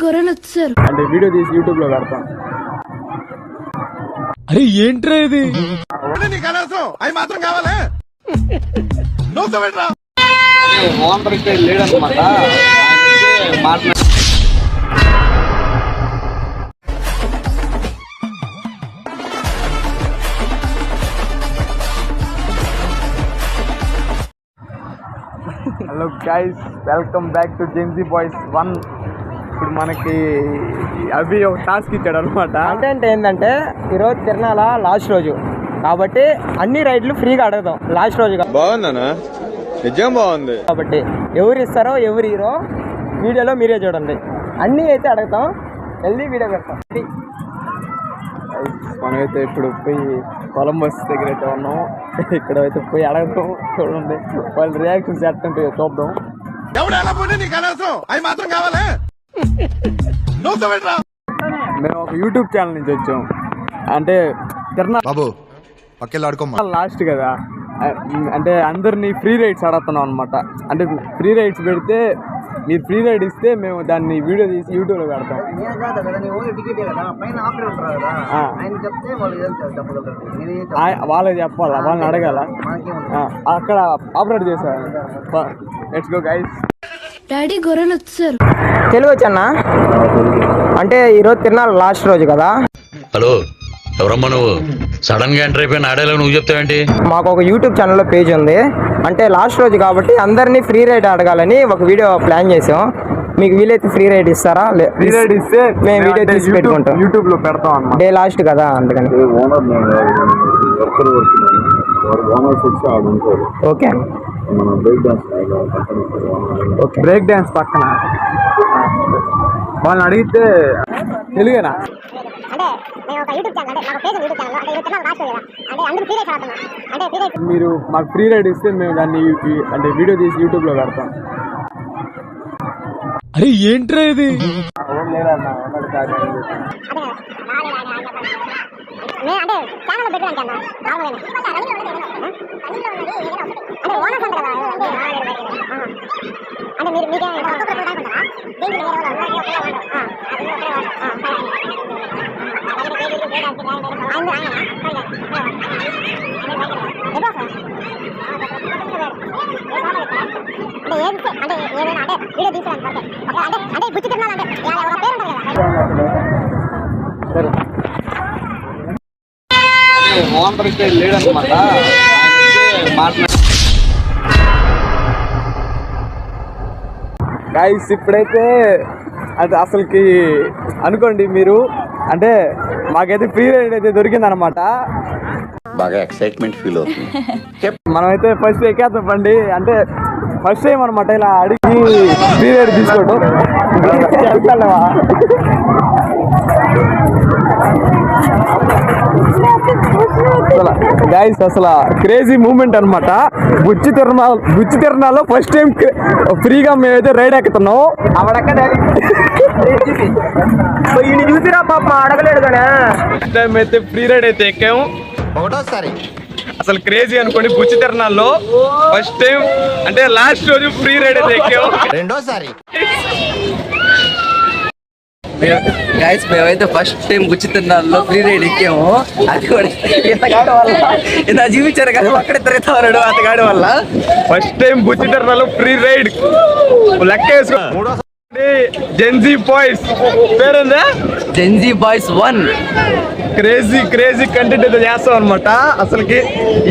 గొర్రెలు వచ్చారు అంటే వీడియో తీసి యూట్యూబ్ లో పెడతాం. అరే ఏంట్రా ఇది? అవి మాత్రం కావాలా ఓనర్ అయితే లేడనమాట. Hello guys, welcome back to Gen Z boys 1. ఇప్పుడు మనకి అవి ఒక టాస్క్ ఇచ్చాడు అనమాట. అంటే ఏంటంటే ఈరోజు తిరణాల లాస్ట్ రోజు కాబట్టి అన్ని రైడ్లు ఫ్రీగా అడుగుతాం. లాస్ట్ రోజు బాగుందనా? నిజం బాగుంది. కాబట్టి ఎవరు ఇస్తారో ఎవరు హీరో వీడియోలో మీరే చూడండి. అన్నీ అయితే అడుగుతాం, వెళ్ళి వీడియో పెడతాం. మనమైతే ఇప్పుడు పోయి కొలంబస్ దగ్గర అయితే ఉన్నాం. ఇక్కడ అయితే పోయి అడగతాం. చూడండి వాళ్ళ రియాక్షన్స్ ఎట్టుంటాయో చూద్దాం. ఎవడెలా పోయినా నీకు అనవసరం. అవి మాత్రం కావాలా మేము ఒక యూట్యూబ్ ఛానల్ నుంచి వచ్చాం. అంటే తిరణాల బాబు పక్కెళ్ళాడుకోమ్మా లాస్ట్ కదా, అంటే అందరినీ ఫ్రీ రైడ్స్ అడుగుతున్నాం అనమాట. అంటే ఫ్రీ రైడ్స్ పెడితే మీరు ఫ్రీ రైడ్ ఇస్తే మేము దాన్ని వీడియో తీసి యూట్యూబ్లో పెడతాం. వాళ్ళే చెప్పాలా, వాళ్ళని అడగాల. అక్కడ ఆపరేట్ చేసేవాళ్ళు. Let's go guys. డాడీ గొర్రెలు వచ్చారు. తెలుగు వచ్చన్నా? అంటే ఈరోజు తిరణాల లాస్ట్ రోజు కదా. హలో, ఎవరమ్మా నువ్వు? సడన్ గా ఎంటర్ అయిపోయిన ఆడేలా నువ్వు చెప్తావేంటి? మాకు ఒక యూట్యూబ్ ఛానల్లో పేజ్ ఉంది. అంటే లాస్ట్ రోజు కాబట్టి అందరినీ ఫ్రీ రైడ్ అడగాలని ఒక వీడియో ప్లాన్ చేసాం. మీకు వీలైతే ఫ్రీ రైడ్ ఇస్తారా? ఫ్రీ రైడ్ ఇస్తే మేము వీడియో తీసి పెట్టుకుంటాం. యూట్యూబ్ లో పెడతాం అన్నమాట. డే లాస్ట్ కదా అందుకని. ఓకే బ్రేక్ డాన్స్ పక్కన వాళ్ళని అడిగితే తెలుగేనా? మీరు మాకు ఫ్రీ రైడ్ ఇస్తే మేము దాన్ని అంటే వీడియో తీసి యూట్యూబ్ లో పెడతాం. అరే ఏంట్రా ఇది? ఓనర్ అయితే లేడనమాట. గైస్ ఇప్పుడైతే అది అసలుకి అనుకోండి మీరు, అంటే మాకైతే ఫ్రీ రైడ్ అయితే దొరికిందనమాట. బాగా ఎక్సైట్మెంట్ ఫీల్ అవుతుంది. మనమైతే ఫస్ట్ ఎక్కేద్దాం బండి. అంటే ఫస్ట్ టైం అనమాట ఇలా అడిగి ఫ్రీ రైడ్ తీసుకోవడం. గైస్ అసలు క్రేజీ మూమెంట్ అనమాట. బుచ్చి తిరణాల్లో ఫస్ట్ టైం ఫ్రీగా మేమైతే రైడ్ ఎక్కుతున్నాం. చూసిరా పాప అడగలేడు కదా. ఫస్ట్ టైం అయితే ఫ్రీ రైడ్ అయితే ఎక్కాము. ఒకటోసారి అసలు క్రేజీ అనుకోండి. బుచ్చి తిరణాల్లో ఫస్ట్ టైం, అంటే లాస్ట్ రోజు ఫ్రీ రైడ్ అయితే ఎక్కాము. రెండోసారి గైస్ మేమైతే ఫస్ట్ టైం బుచ్చి తిరణాల్లో ఫ్రీ రైడ్ ఎక్కాము. అది కూడా ఇతగాడు వల్ల, ఇంత జీవించారు కదా అక్కడ తిరుగుతా ఉన్నాడు అతగాడు వల్ల. ఫస్ట్ టైం బుచ్చి తిరణాల్లో ఫ్రీ రైడ్ లెక్క వేసుకో. జెన్జీ బాయ్స్ పేరుందా? Gen Z boys 1. క్రేజీ కంటెంట్ అయితే చేస్తాం అనమాట. అసలుకి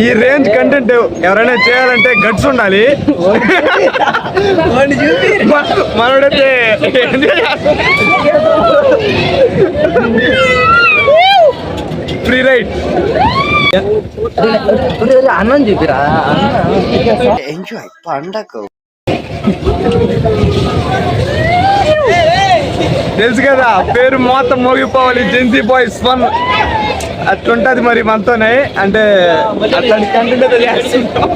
ఈ రేంజ్ కంటెంట్ ఎవరైనా చేయాలంటే గట్స్ ఉండాలి. మనోడైతే ఫ్రీ రైడ్ అన్నం చూపిరా. ఎంజాయ్ పండగ. తెలుసు కదా, పేరు మొత్తం మోగిపోవాలి. జెన్జీ బాయ్స్ 1 అట్లుంటది మరి మనతోనే. అంటే అట్లాంటి కంటెంట్ అయితే చేస్తుంటాం.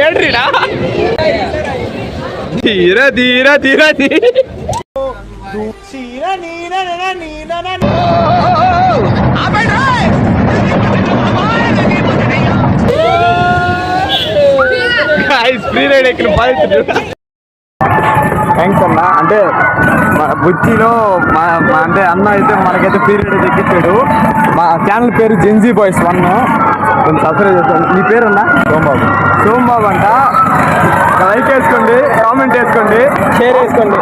ఏంట్రీడా ధీరా ధీరా ధీరా ఫ్రీ రైడ్ ఎక్కిన బాధితుడు. థ్యాంక్స్ అన్న. అంటే బుచ్చిలో మా అంటే అన్న అయితే మనకైతే ఫ్రీ రైడ్ ఎక్కించాడు. మా ఛానల్ పేరు జెన్జీ బాయ్స్ 1. కొంచెం సబ్స్క్రైబ్ చేసుకోండి. మీ పేరు అన్న? సోమబాబు అంట. లైక్ వేసుకోండి, కామెంట్ వేసుకోండి, షేర్ వేసుకోండి.